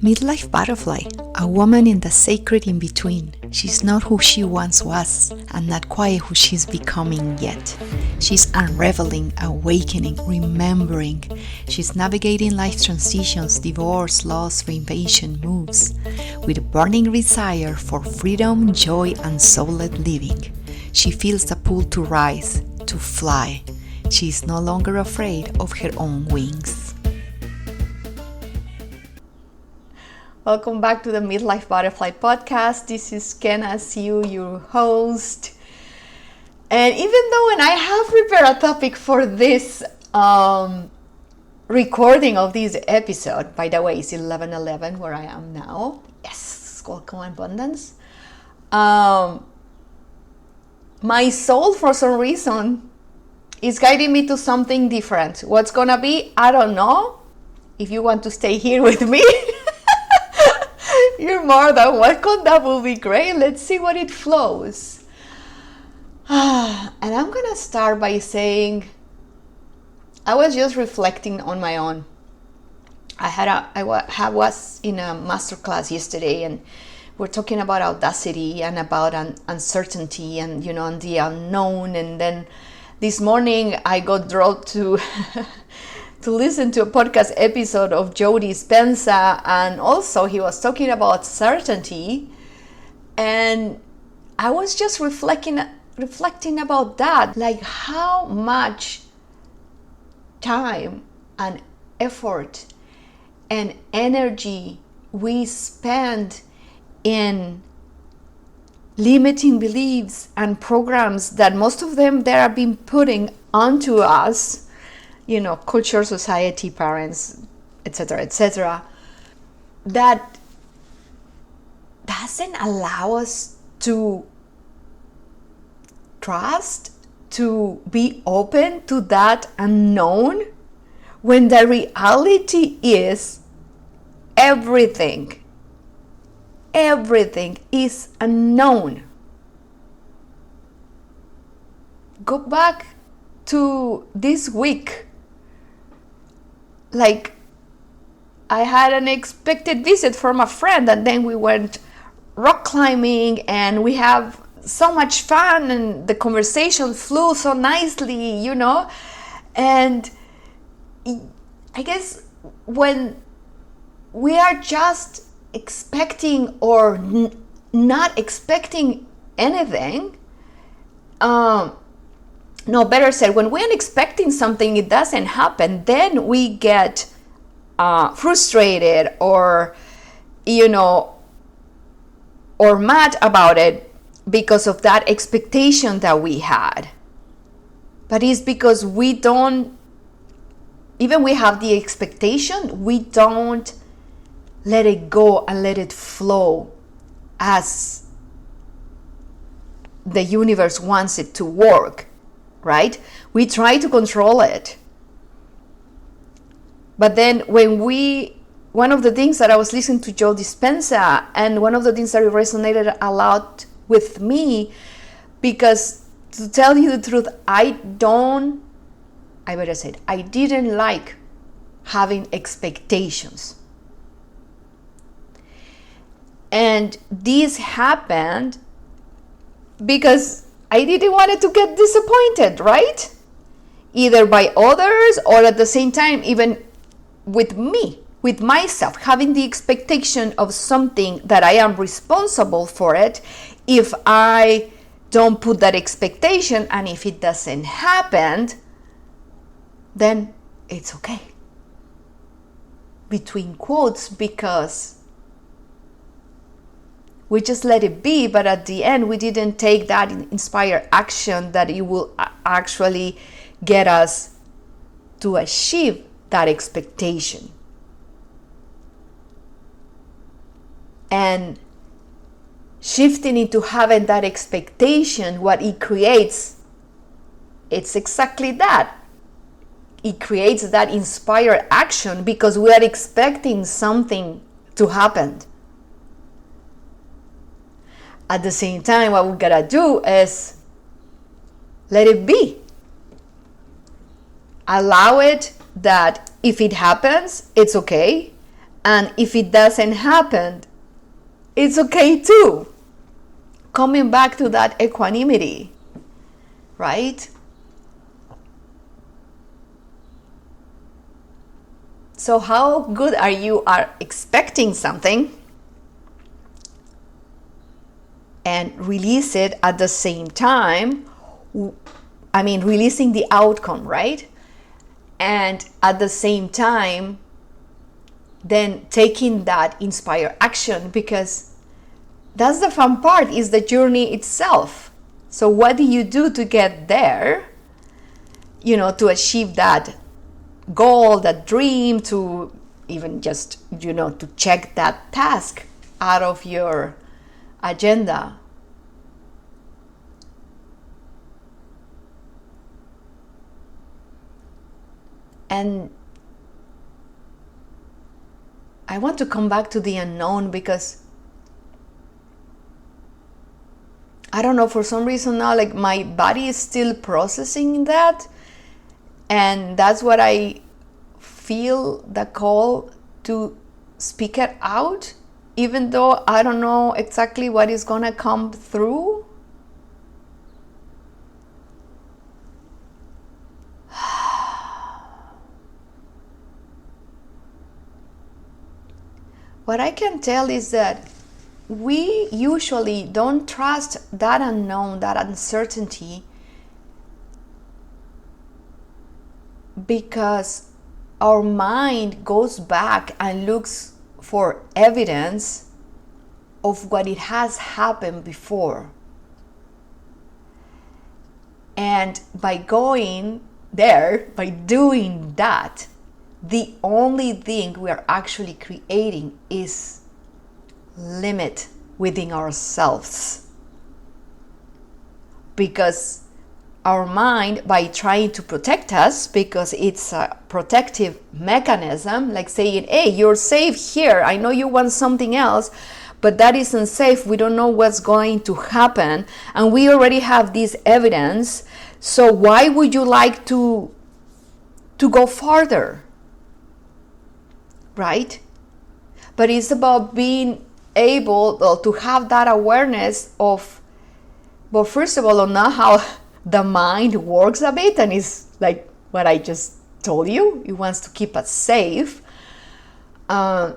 Midlife butterfly, a woman in the sacred in between. She's not who she once was, and not quite who she's becoming yet. She's unraveling, awakening, remembering. She's navigating life's transitions, divorce, loss, reinvention, moves, with a burning desire for freedom, joy, and soul-led living. She feels the pull to rise, to fly. She is no longer afraid of her own wings. Welcome back to the Midlife Butterfly podcast. This is Kenna Siu, your host. And even though when I have prepared a topic for this recording of this episode, by the way, it's 11:11 where I am now. Yes, welcome abundance. My soul, for some reason, is guiding me to something different. What's gonna be? I don't know. If you want to stay here with me, you're more than welcome. That will be great. Let's see what it flows. And I'm gonna start by saying I was just reflecting on my own. I was in a masterclass yesterday, and we're talking about audacity and about uncertainty and and the unknown. And then this morning I got drawn to to listen to a podcast episode of Joe Dispenza, and also he was talking about certainty, and I was just reflecting about that, like how much time and effort and energy we spend in limiting beliefs and programs that most of them they are being putting onto us, culture, society, parents, etc., that doesn't allow us to trust, to be open to that unknown, when the reality is everything is unknown. Go back to this week. Like, I had an unexpected visit from a friend, and then we went rock climbing, and we have so much fun, and the conversation flew so nicely, and I guess when we are just expecting or not expecting anything, no, better said, when we're expecting something, it doesn't happen, then we get frustrated or mad about it because of that expectation that we had. But it's because we don't, even we have the expectation, we don't let it go and let it flow as the universe wants it to work. Right? We try to control it. But then one of the things that I was listening to Joe Dispenza, and one of the things that resonated a lot with me, because to tell you the truth, I didn't like having expectations. And this happened because I didn't want to get disappointed, right? Either by others or at the same time, even with me, with myself, having the expectation of something that I am responsible for it. If I don't put that expectation, and if it doesn't happen, then it's okay. Between quotes, because we just let it be, but at the end we didn't take that inspired action that it will actually get us to achieve that expectation. And shifting into having that expectation, what it creates, it's exactly that. It creates that inspired action because we are expecting something to happen. At the same time, what we gotta do is let it be. Allow it that if it happens, it's okay. And if it doesn't happen, it's okay too. Coming back to that equanimity, right? So how good are you expecting something and release it at the same time? I mean, releasing the outcome, right? And at the same time, then taking that inspired action, because that's the fun part, is the journey itself. So what do you do to get there, to achieve that goal, that dream, to even just, to check that task out of your agenda? And I want to come back to the unknown, because I don't know, for some reason now, like, my body is still processing that. And that's what I feel the call to speak it out, even though I don't know exactly what is gonna come through. What I can tell is that we usually don't trust that unknown, that uncertainty, because our mind goes back and looks for evidence of what it has happened before. And by going there, by doing that, the only thing we are actually creating is limit within ourselves. Because our mind, by trying to protect us, because it's a protective mechanism, like saying, hey, you're safe here, I know you want something else, but that isn't safe, we don't know what's going to happen, and we already have this evidence, so why would you like to go farther, right? But it's about being able to have that awareness of, well, first of all, on how the mind works a bit, and it's like what I just told you, it wants to keep us safe, and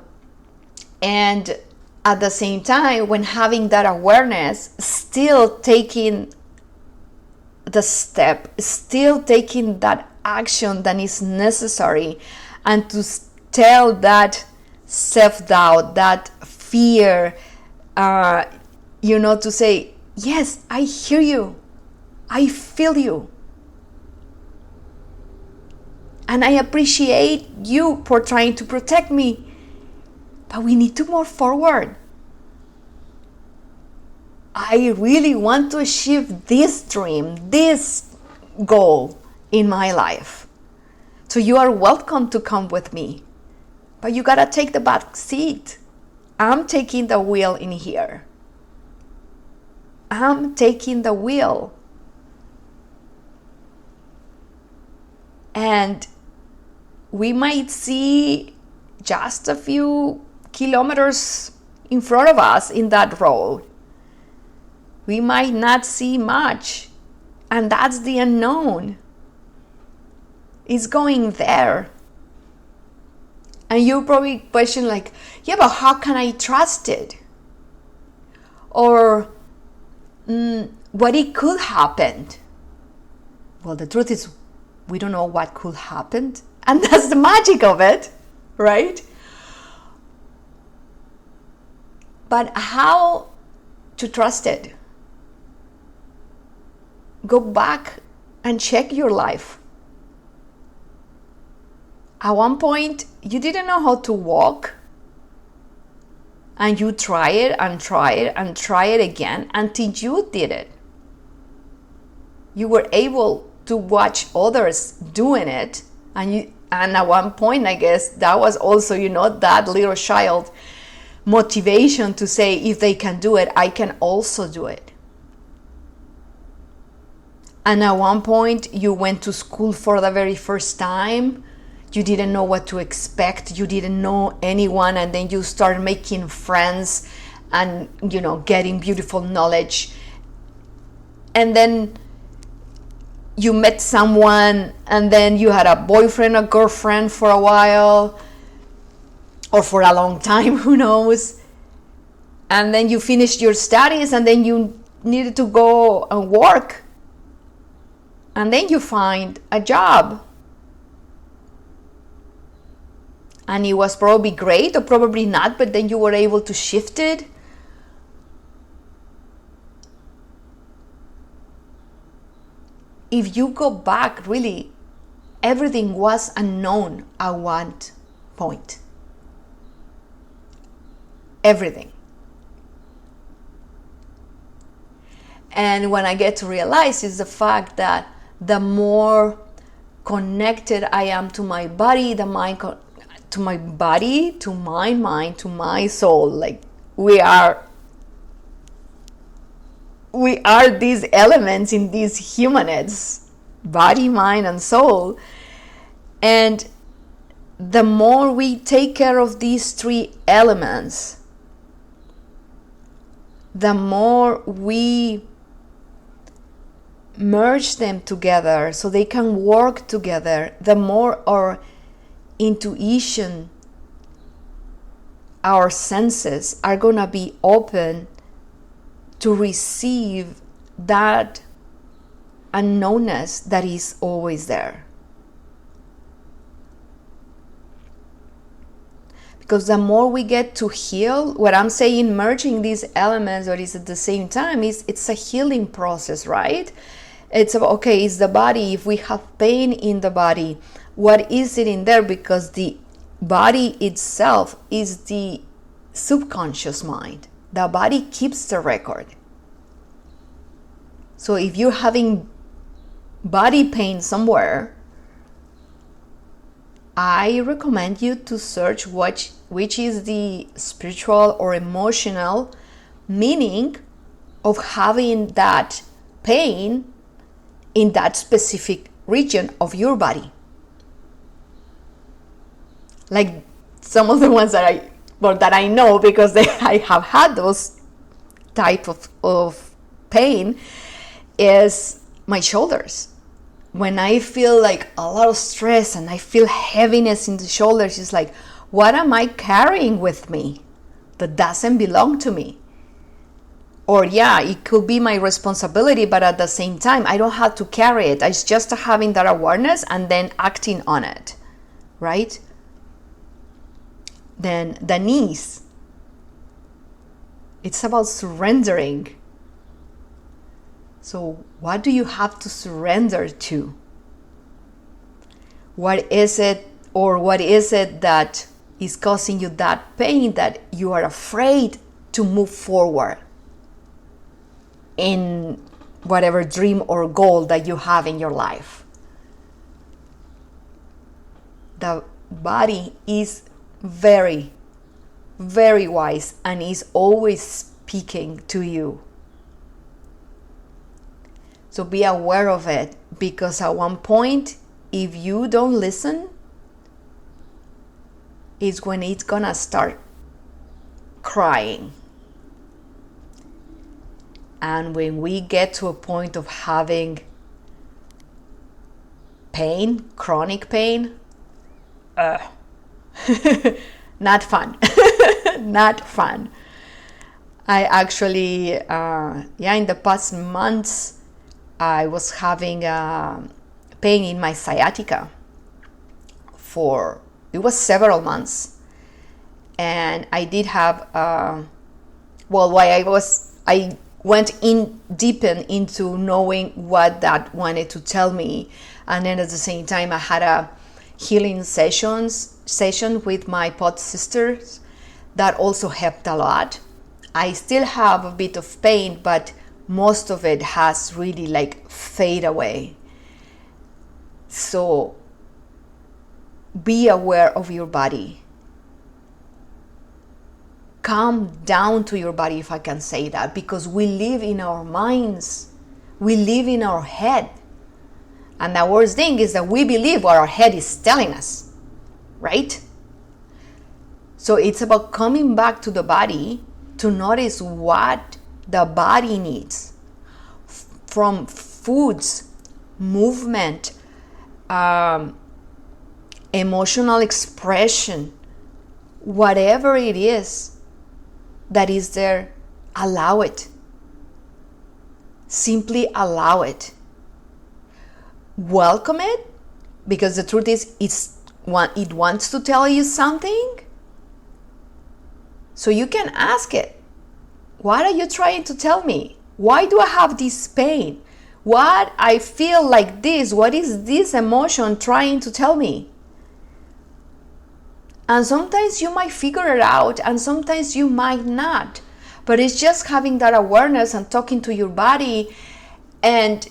at the same time, when having that awareness, still taking the step, still taking that action that is necessary, and to tell that self-doubt, that fear, to say, yes, I hear you, I feel you, and I appreciate you for trying to protect me, but we need to move forward. I really want to achieve this dream, this goal in my life. So you are welcome to come with me, but you gotta take the back seat. I'm taking the wheel in here. I'm taking the wheel. And we might see just a few kilometers in front of us in that road. We might not see much, and that's the unknown. It's going there. And you probably question, like, yeah, but how can I trust it? Or what it could happen? Well, the truth is, we don't know what could happen, and that's the magic of it, right? But how to trust it? Go back and check your life. At one point, you didn't know how to walk, and you try it and try it and try it again until you did it. You were able to watch others doing it, and at one point, I guess, that was also, that little child motivation to say, if they can do it, I can also do it. And at one point, you went to school for the very first time. You didn't know what to expect. You didn't know anyone, and then you start making friends and, getting beautiful knowledge. And then you met someone, and then you had a boyfriend or girlfriend for a while, or for a long time, who knows. And then you finished your studies, and then you needed to go and work. And then you find a job. And it was probably great or probably not, but then you were able to shift it. If you go back, really, everything was unknown at one point. Everything. And when I get to realize is the fact that the more connected I am to my body, to my mind, to my soul, like we are these elements in these humanoids, body, mind, and soul. And the more we take care of these three elements, the more we merge them together so they can work together, the more our intuition, our senses are gonna be open to receive that unknownness that is always there. Because the more we get to heal, what I'm saying, merging these elements, but it's at the same time, it's a healing process, right? It's about, okay, it's the body. If we have pain in the body, what is it in there? Because the body itself is the subconscious mind. The body keeps the record. So if you're having body pain somewhere, I recommend you to search which is the spiritual or emotional meaning of having that pain in that specific region of your body. Like some of the ones that I know, because I have had those type of pain, is my shoulders. When I feel like a lot of stress and I feel heaviness in the shoulders, it's like, what am I carrying with me that doesn't belong to me? Or yeah, it could be my responsibility, but at the same time, I don't have to carry it. It's just having that awareness and then acting on it, right? Then the knees. It's about surrendering. So what do you have to surrender to? What is it that is causing you that pain that you are afraid to move forward in whatever dream or goal that you have in your life? The body is very, very wise and is always speaking to you. So be aware of it, because at one point, if you don't listen, is when it's gonna start crying. And when we get to a point of having pain, chronic pain, not fun. Not fun. I actually, in the past months, I was having pain in my sciatica it was several months. And I did have, I went in deepen into knowing what that wanted to tell me. And then at the same time, I had a healing session with my pod sisters that also helped a lot. I still have a bit of pain, but most of it has really fade away. So be aware of your body. Calm down to your body, if I can say that, because we live in our minds. We live in our head. And the worst thing is that we believe what our head is telling us. right? So it's about coming back to the body to notice what the body needs from foods, movement, emotional expression, whatever it is that is there, allow it. Simply allow it. Welcome it, because the truth is it wants to tell you something. So you can ask it, what are you trying to tell me? Why do I have this pain? What I feel like this? What is this emotion trying to tell me? And sometimes you might figure it out and sometimes you might not. But it's just having that awareness and talking to your body, and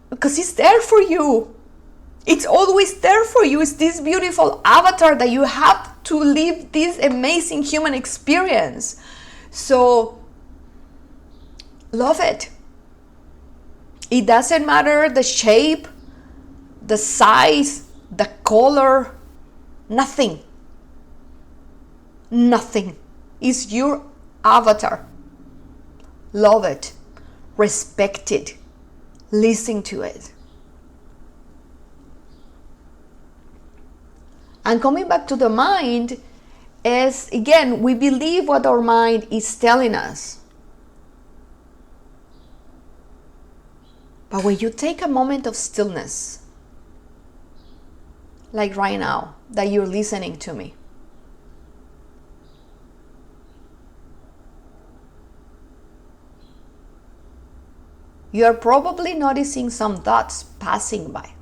because it's there for you. It's always there for you. It's this beautiful avatar that you have to live this amazing human experience. So love it. It doesn't matter the shape, the size, the color, nothing. Nothing. It's your avatar. Love it. Respect it. Listen to it. And coming back to the mind is, again, we believe what our mind is telling us. But when you take a moment of stillness, like right now, that you're listening to me, you're probably noticing some thoughts passing by.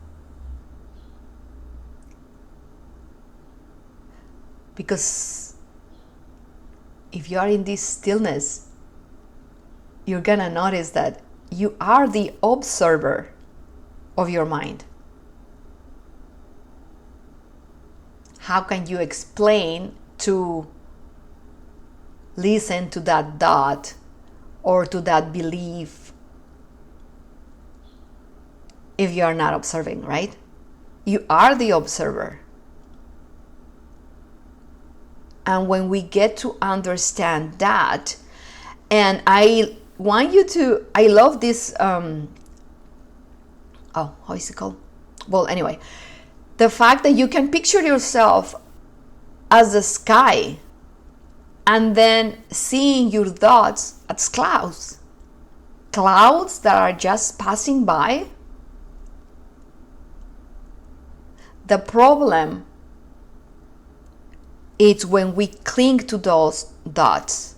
Because if you are in this stillness, you're gonna notice that you are the observer of your mind. How can you explain to listen to that thought or to that belief if you are not observing, right? You are the observer. And when we get to understand that, and I want you to, I love this, how is it called? Well, anyway, the fact that you can picture yourself as the sky and then seeing your thoughts as clouds. Clouds that are just passing by. The problem is when we cling to those thoughts.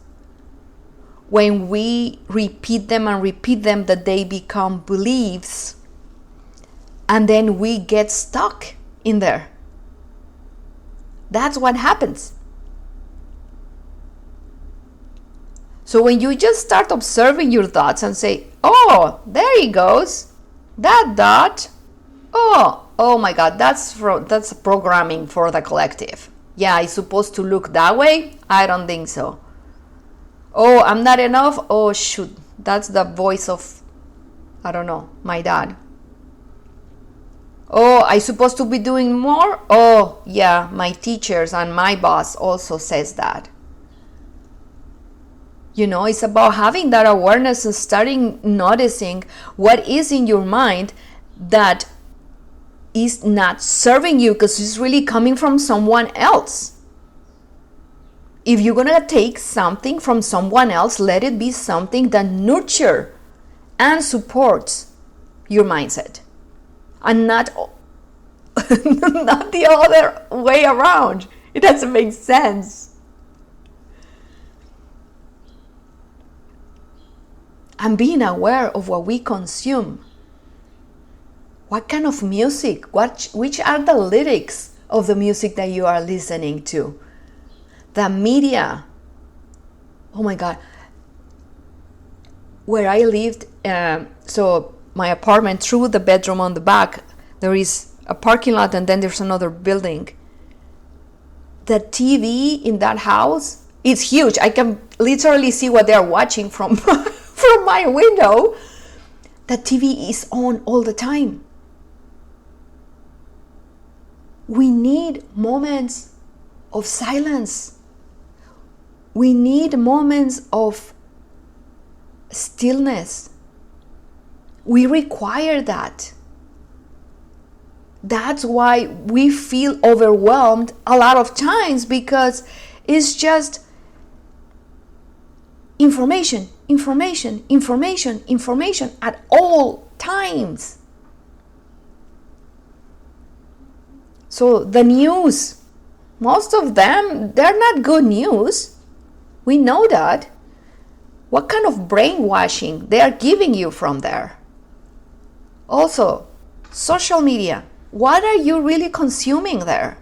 When we repeat them and repeat them, that they become beliefs, and then we get stuck in there. That's what happens. So when you just start observing your thoughts and say, oh, there he goes, that thought, oh my God, that's programming for the collective. Yeah, it's supposed to look that way? I don't think so. Oh, I'm not enough? Oh, shoot. That's the voice of, I don't know, my dad. Oh, I supposed to be doing more? Oh, yeah, my teachers and my boss also says that. You know, it's about having that awareness and starting noticing what is in your mind that is not serving you, because it's really coming from someone else. If you're gonna take something from someone else, let it be something that nurtures and supports your mindset, and not not the other way around. It doesn't make sense. And being aware of what we consume. What kind of music? Which are the lyrics of the music that you are listening to? The media. Oh my God. Where I lived, so my apartment, through the bedroom on the back, there is a parking lot and then there's another building. The TV in that house is huge. I can literally see what they're watching from, from my window. The TV is on all the time. We need moments of silence. We need moments of stillness. We require that. That's why we feel overwhelmed a lot of times, because it's just information at all times. So the news, most of them, they're not good news. We know that. What kind of brainwashing they are giving you from there? Also, social media. What are you really consuming there?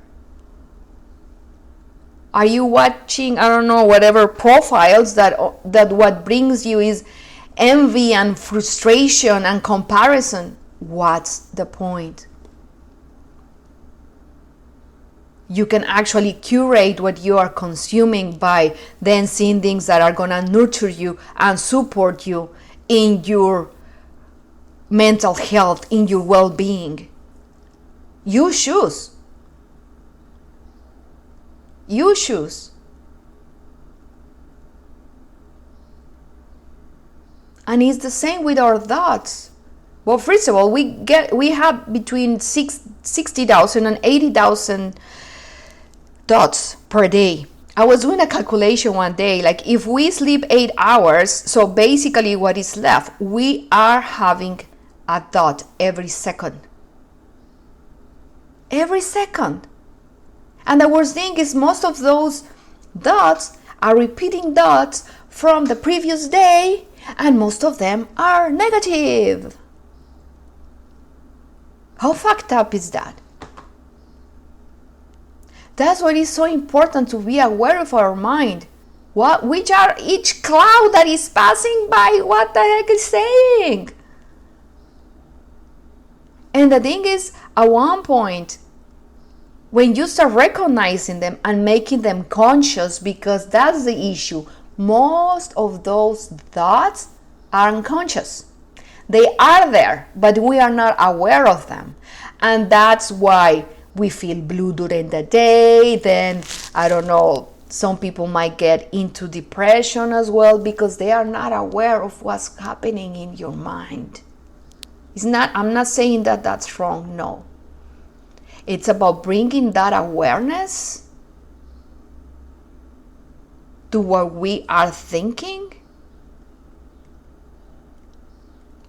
Are you watching, I don't know, whatever profiles that what brings you is envy and frustration and comparison? What's the point? You can actually curate what you are consuming by then seeing things that are going to nurture you and support you in your mental health, in your well-being. You choose. You choose. And it's the same with our thoughts. Well, first of all, we have between 60,000 and 80,000 thoughts per day. I was doing a calculation one day, like if we sleep 8 hours, so basically what is left, we are having a thought every second. Every second. And the worst thing is most of those thoughts are repeating thoughts from the previous day, and most of them are negative. How fucked up is that? That's why it's so important to be aware of our mind. Which are each cloud that is passing by, what the heck is saying? And the thing is, at one point, when you start recognizing them and making them conscious, because that's the issue, most of those thoughts are unconscious. They are there, but we are not aware of them. And that's why we feel blue during the day. Then, I don't know, some people might get into depression as well, because they are not aware of what's happening in your mind. I'm not saying that that's wrong, no. It's about bringing that awareness to what we are thinking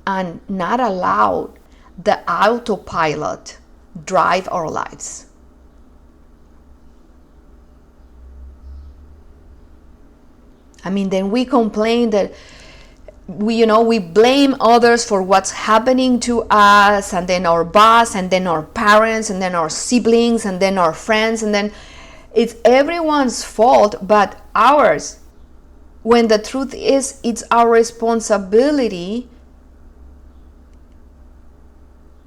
and not allow the autopilot drive our lives. I mean, then we complain that we blame others for what's happening to us, and then our boss, and then our parents, and then our siblings, and then our friends, and then it's everyone's fault but ours. When the truth is, it's our responsibility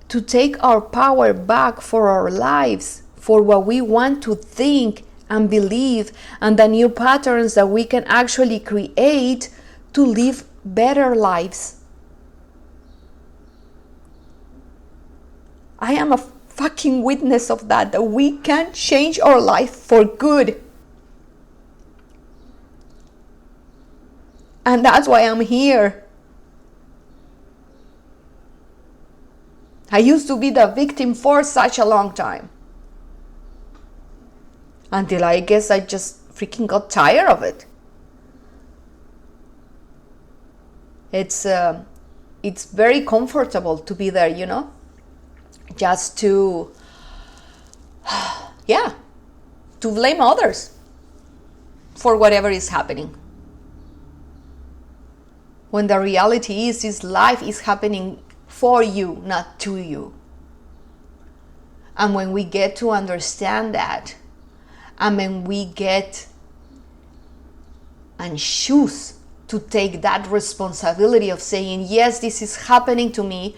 to take our power back for our lives, for what we want to think and believe, and the new patterns that we can actually create to live better lives. I am a fucking witness of that we can change our life for good. And that's why I'm here. I used to be the victim for such a long time. Until I guess I just freaking got tired of it. It's very comfortable to be there, just to blame others for whatever is happening. When the reality is life is happening for you, not to you. And when we get to understand that, and when we get and choose to take that responsibility of saying, yes, this is happening to me,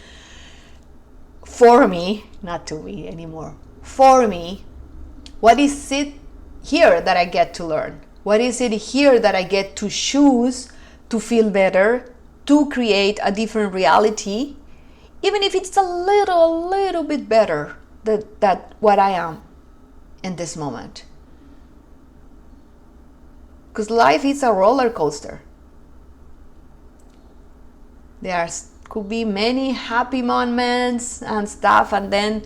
for me, not to me anymore, for me, what is it here that I get to learn? What is it here that I get to choose to feel better, to create a different reality, even if it's a little bit better than what I am? in this moment. Because life is a roller coaster. There could be many happy moments and stuff, and then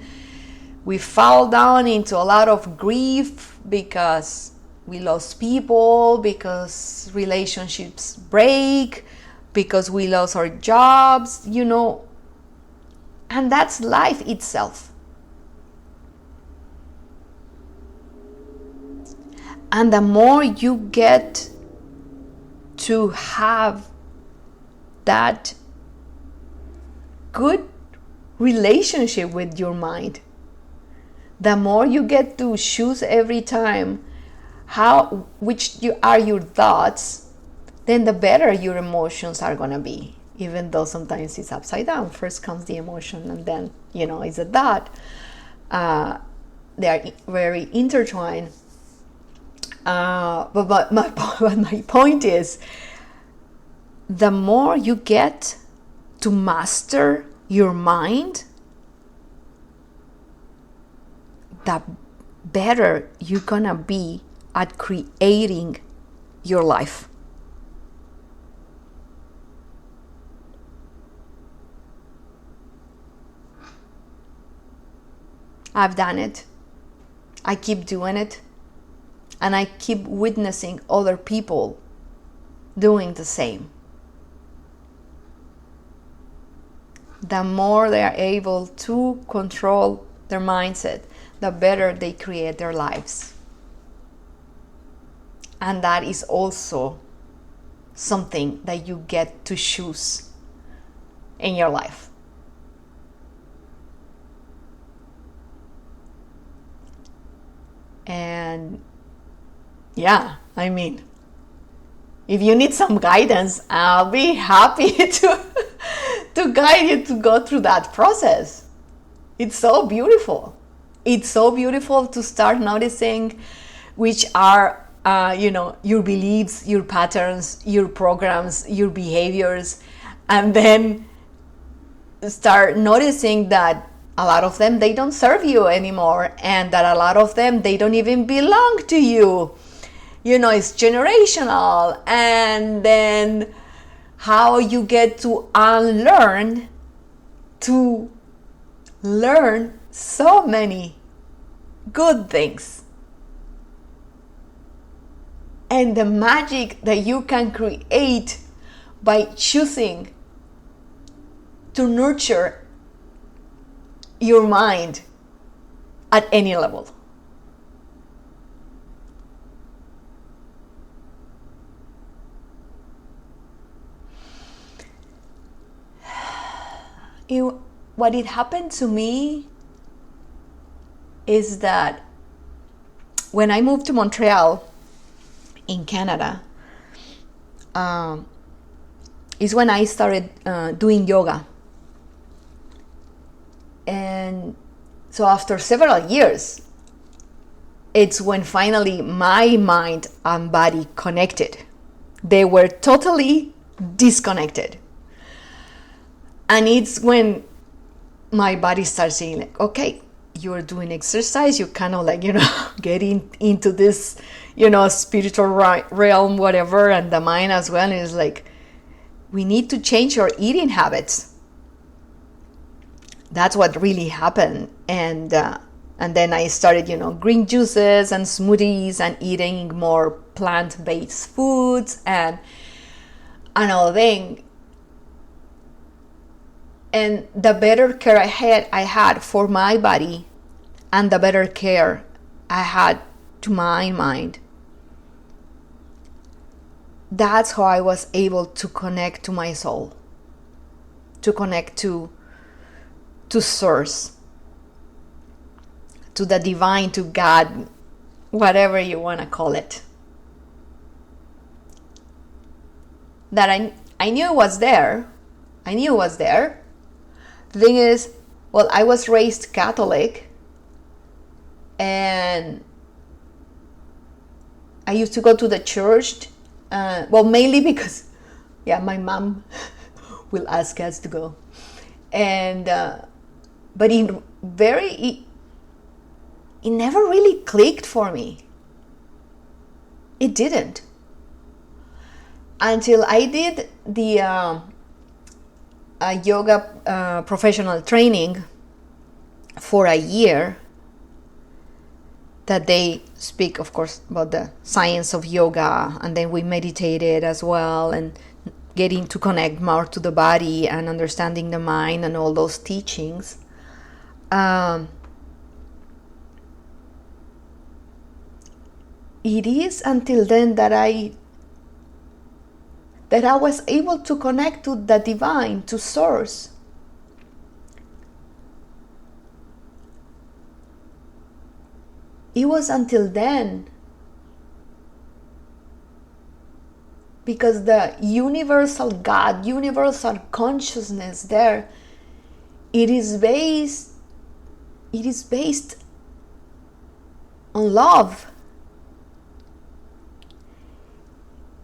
we fall down into a lot of grief because we lost people, because relationships break, because we lost our jobs, and that's life itself. And the more you get to have that good relationship with your mind, the more you get to choose every time which are your thoughts, then the better your emotions are going to be. Even though sometimes it's upside down. First comes the emotion, and then, it's a thought. They are very intertwined. But my point is, the more you get to master your mind, the better you're gonna be at creating your life. I've done it. I keep doing it. And I keep witnessing other people doing the same. The more they are able to control their mindset, the better they create their lives. And that is also something that you get to choose in your life. And yeah, if you need some guidance, I'll be happy to guide you to go through that process. It's so beautiful. It's so beautiful to start noticing which are, your beliefs, your patterns, your programs, your behaviors, and then start noticing that a lot of them, they don't serve you anymore, and that a lot of them, they don't even belong to you. It's generational. And then how you get to unlearn to learn so many good things. And the magic that you can create by choosing to nurture your mind at any level. What it happened to me is that when I moved to Montreal in Canada, is when I started doing yoga. And so after several years, it's when finally my mind and body connected. They were totally disconnected. And it's when my body starts saying, like, okay, you're doing exercise, you're kind of like, getting into this, spiritual realm, whatever, and the mind as well is like, we need to change your eating habits. That's what really happened. And then I started, green juices and smoothies and eating more plant-based foods and all thing. And the better care I had for my body, and the better care I had to my mind, that's how I was able to connect to my soul, to connect to source, to the divine, to God, whatever you want to call it. That I knew it was there. I knew it was there. The thing is, well, I was raised Catholic, and I used to go to the church, mainly because, my mom will ask us to go. And, but it never really clicked for me. It didn't. Until I did the yoga professional training for a year, that they speak, of course, about the science of yoga, and then we meditated as well, and getting to connect more to the body and understanding the mind and all those teachings. It is until then that I was able to connect to the divine, to source. It was until then, because the universal God, universal consciousness there, it is based on love.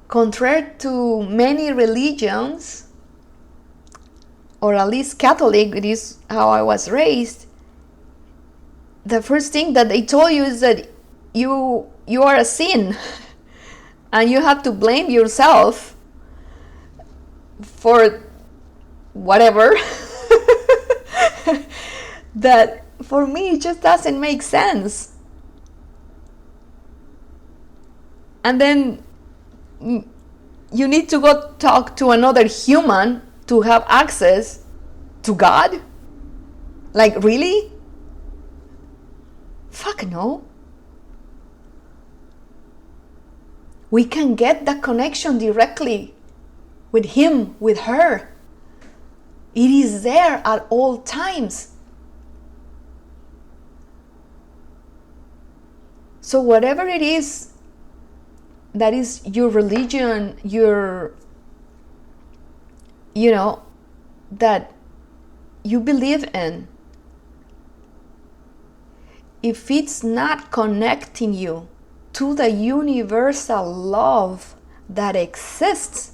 Contrary to many religions, or at least Catholic, it is how I was raised, the first thing that they told you is that you are a sin and you have to blame yourself for whatever. That for me it just doesn't make sense. And then you need to go talk to another human to have access to God? Like, really? Fuck no. We can get that connection directly with him, with her. It is there at all times. So whatever it is that is your religion, that you believe in, if it's not connecting you to the universal love that exists,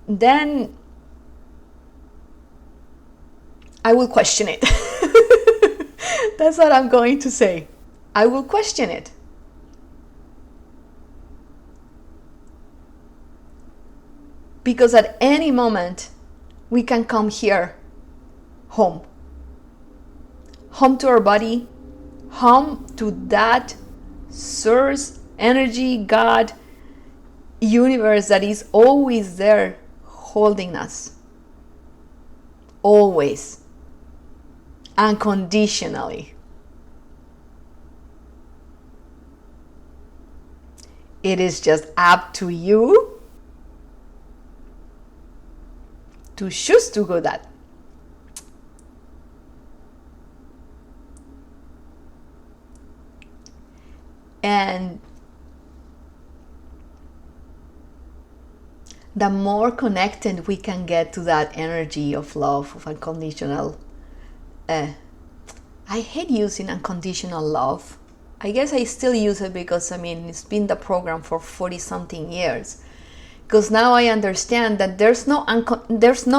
then I will question it. That's what I'm going to say. I will question it. Because at any moment, we can come here, home. Home to our body, home to that source, energy, God, universe that is always there holding us. Always. Unconditionally. It is just up to you to choose to go that. And the more connected we can get to that energy of love, of unconditional, I hate using unconditional love. I guess I still use it because, it's been the program for 40 something years. Because now I understand that there's no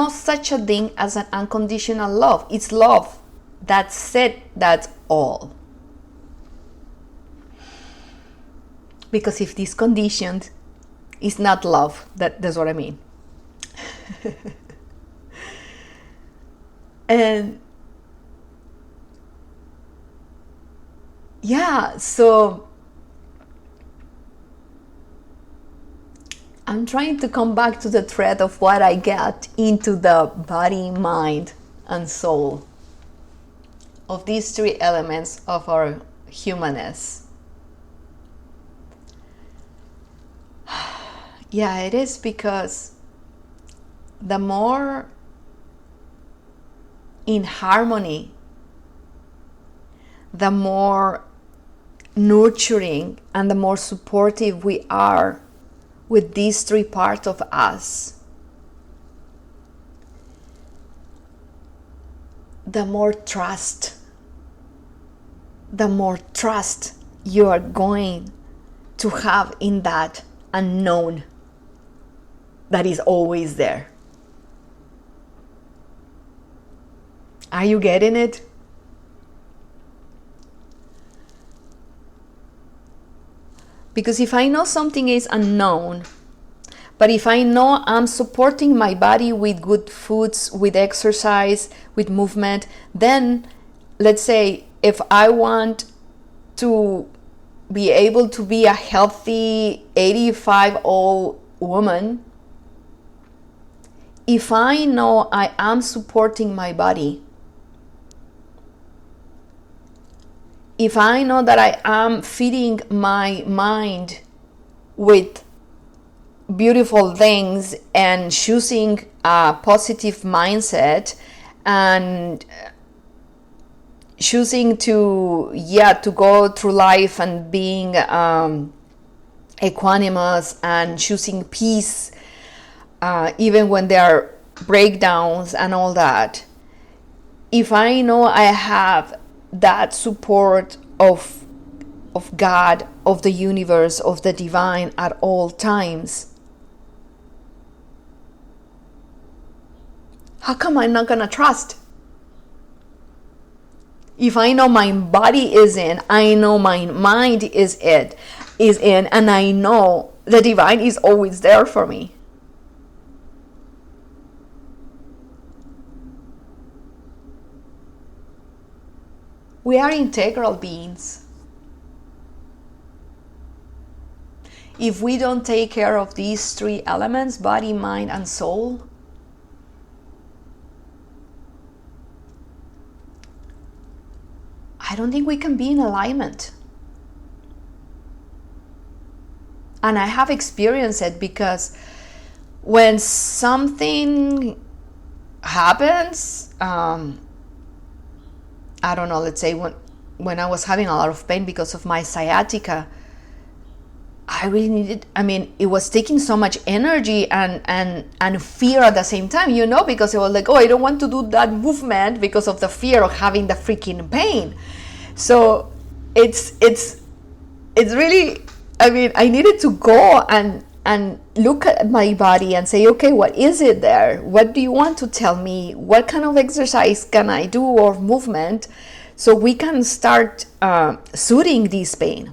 such a thing as an unconditional love. It's love. That's it. That's all. Because if this conditioned is not love, that's what I mean. And yeah, so I'm trying to come back to the thread of what I get into the body, mind, and soul of these three elements of our humanness. Yeah, it is because the more in harmony, the more nurturing and the more supportive we are with these three parts of us, the more trust you are going to have in that unknown that is always there. Are you getting it? Because if I know something is unknown, but if I know I'm supporting my body with good foods, with exercise, with movement, then let's say if I want to be able to be a healthy 85-year-old woman, if I know I am supporting my body, if I know that I am feeding my mind with beautiful things and choosing a positive mindset and choosing to go through life and being equanimous and choosing peace, even when there are breakdowns and all that, if I know I have that support of God, of the universe, of the divine at all times, how come I'm not gonna trust? If I know my body is in, I know my mind is in, and I know the divine is always there for me. We are integral beings. If we don't take care of these three elements, body, mind, and soul, I don't think we can be in alignment. And I have experienced it, because when something happens, I don't know, let's say when I was having a lot of pain because of my sciatica, I really needed, it was taking so much energy and fear at the same time, because it was like, oh, I don't want to do that movement because of the fear of having the freaking pain. So it's really, I needed to go and look at my body and say, okay, what is it there? What do you want to tell me? What kind of exercise can I do, or movement, so we can start soothing this pain?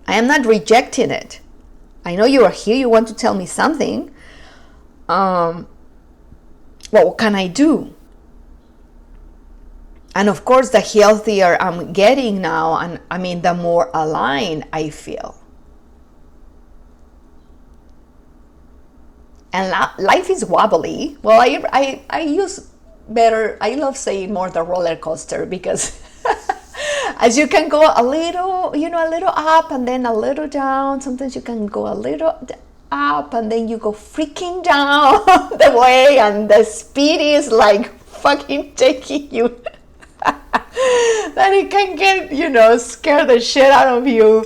I am not rejecting it. I know you are here, you want to tell me something. What can I do? And of course, the healthier I'm getting now, and the more aligned I feel. And life is wobbly. Well, I use better, I love saying more the roller coaster, because as you can go a little, a little up and then a little down. Sometimes you can go a little up and then you go freaking down the way, and the speed is like fucking taking you. That it can get, scare the shit out of you.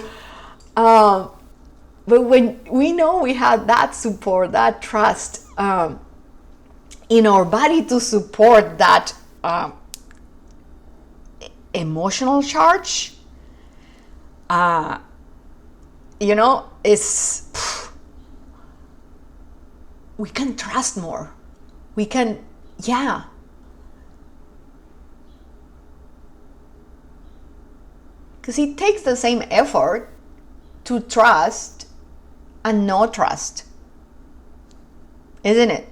But when we know we have that support, that trust in our body to support that emotional charge, we can trust more. We can, because it takes the same effort to trust and not trust, isn't it?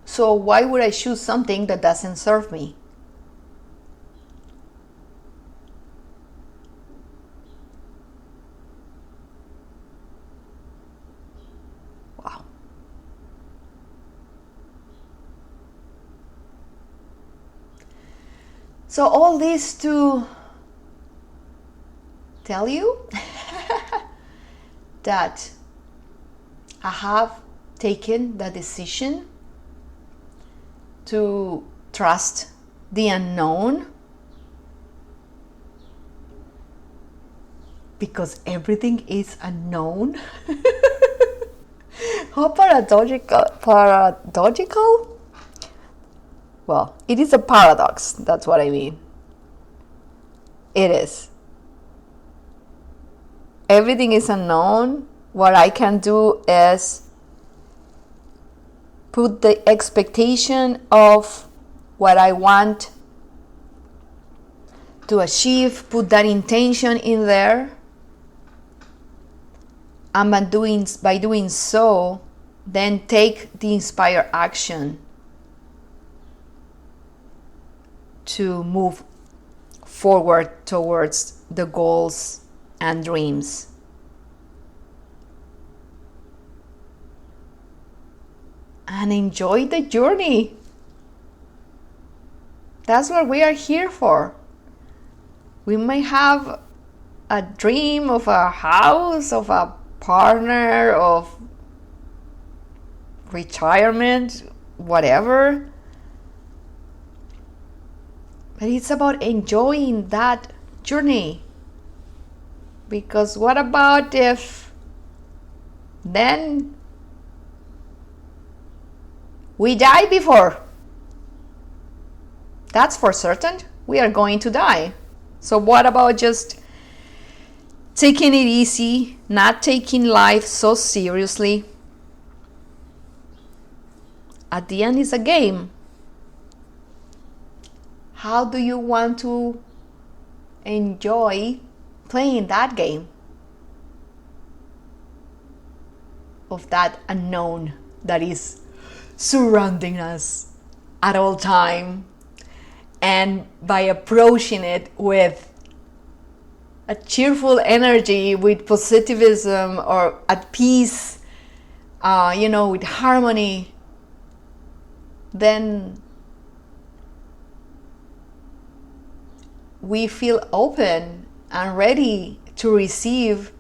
So why would I choose something that doesn't serve me? Wow. So all this to tell you that I have taken the decision to trust the unknown, because everything is unknown. How paradoxical? Well, it is a paradox, that's what I mean. It is. Everything is unknown. What I can do is put the expectation of what I want to achieve, put that intention in there. And by doing so, then take the inspired action to move forward towards the goals and dreams. And enjoy the journey. That's what we are here for. We may have a dream of a house, of a partner, of retirement, whatever. But it's about enjoying that journey. Because what about if then we die before? That's for certain. We are going to die. So what about just taking it easy, not taking life so seriously? At the end, it's a game. How do you want to enjoy playing that game of that unknown that is surrounding us at all time? And by approaching it with a cheerful energy, with positivism, or at peace, with harmony, then we feel open and ready to receive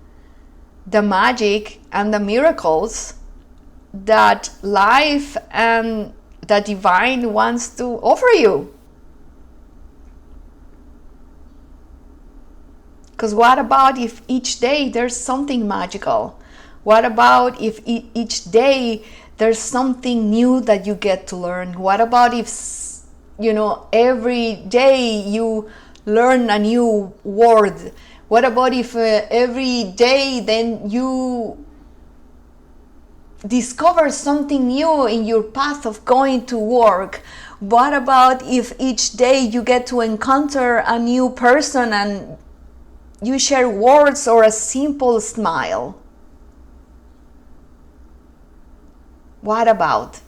the magic and the miracles that life and the divine wants to offer you. Because what about if each day there's something magical? What about if each day there's something new that you get to learn? What about if, every day you learn a new word? What about if every day then you discover something new in your path of going to work? What about if each day you get to encounter a new person and you share words or a simple smile? What about?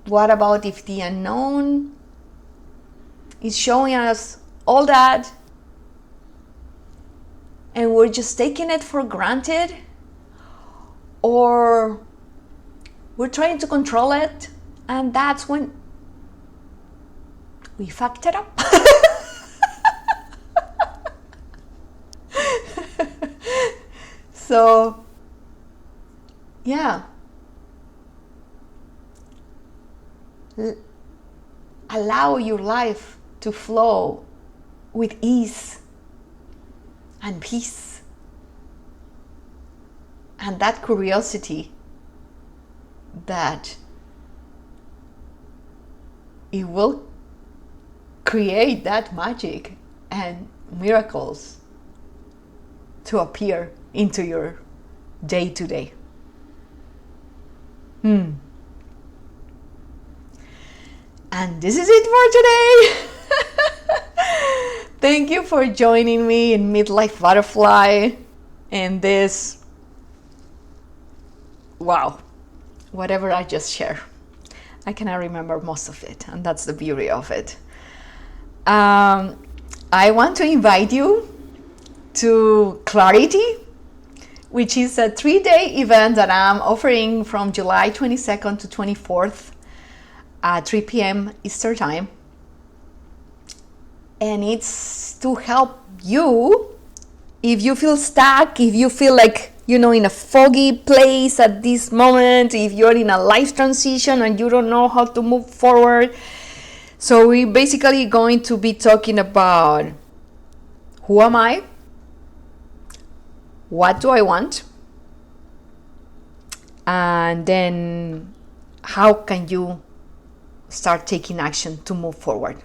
What about if the unknown is showing us all that and we're just taking it for granted? Or we're trying to control it, and that's when we fucked it up. So, yeah. Allow your life to flow with ease and peace. And that curiosity that it will create that magic and miracles to appear into your day-to-day. And this is it for today. Thank you for joining me in Midlife Butterfly and this, whatever I just shared. I cannot remember most of it, and that's the beauty of it. I want to invite you to Clarity, which is a 3-day event that I'm offering from July 22nd to 24th at 3 p.m. Eastern Time. And it's to help you if you feel stuck, if you feel like, in a foggy place at this moment, if you're in a life transition and you don't know how to move forward. So we're basically going to be talking about who am I? What do I want? And then how can you start taking action to move forward?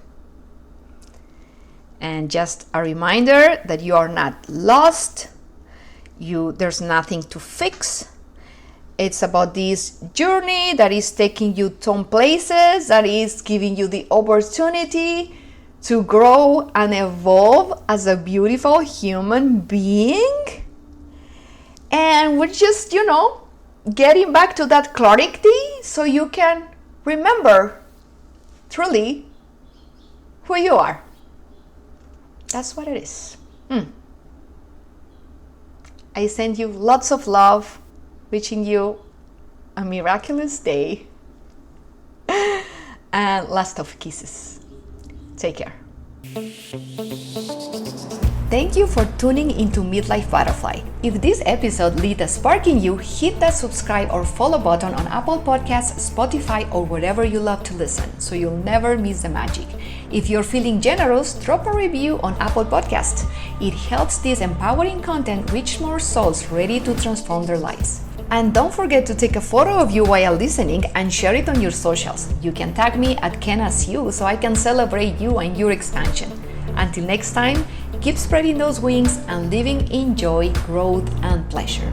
And just a reminder that you are not lost. There's nothing to fix. It's about this journey that is taking you to places, that is giving you the opportunity to grow and evolve as a beautiful human being. And we're just, getting back to that clarity so you can remember truly who you are. That's what it is. I send you lots of love, wishing you a miraculous day, and lots of kisses. Take care. Thank you for tuning into Midlife Butterfly. If this episode lit a spark in you, hit that subscribe or follow button on Apple Podcasts, Spotify, or wherever you love to listen, so you'll never miss the magic. If you're feeling generous, drop a review on Apple Podcasts. It helps this empowering content reach more souls ready to transform their lives. And don't forget to take a photo of you while listening and share it on your socials. You can tag me at KenAsYou so I can celebrate you and your expansion. Until next time, keep spreading those wings and living in joy, growth, and pleasure.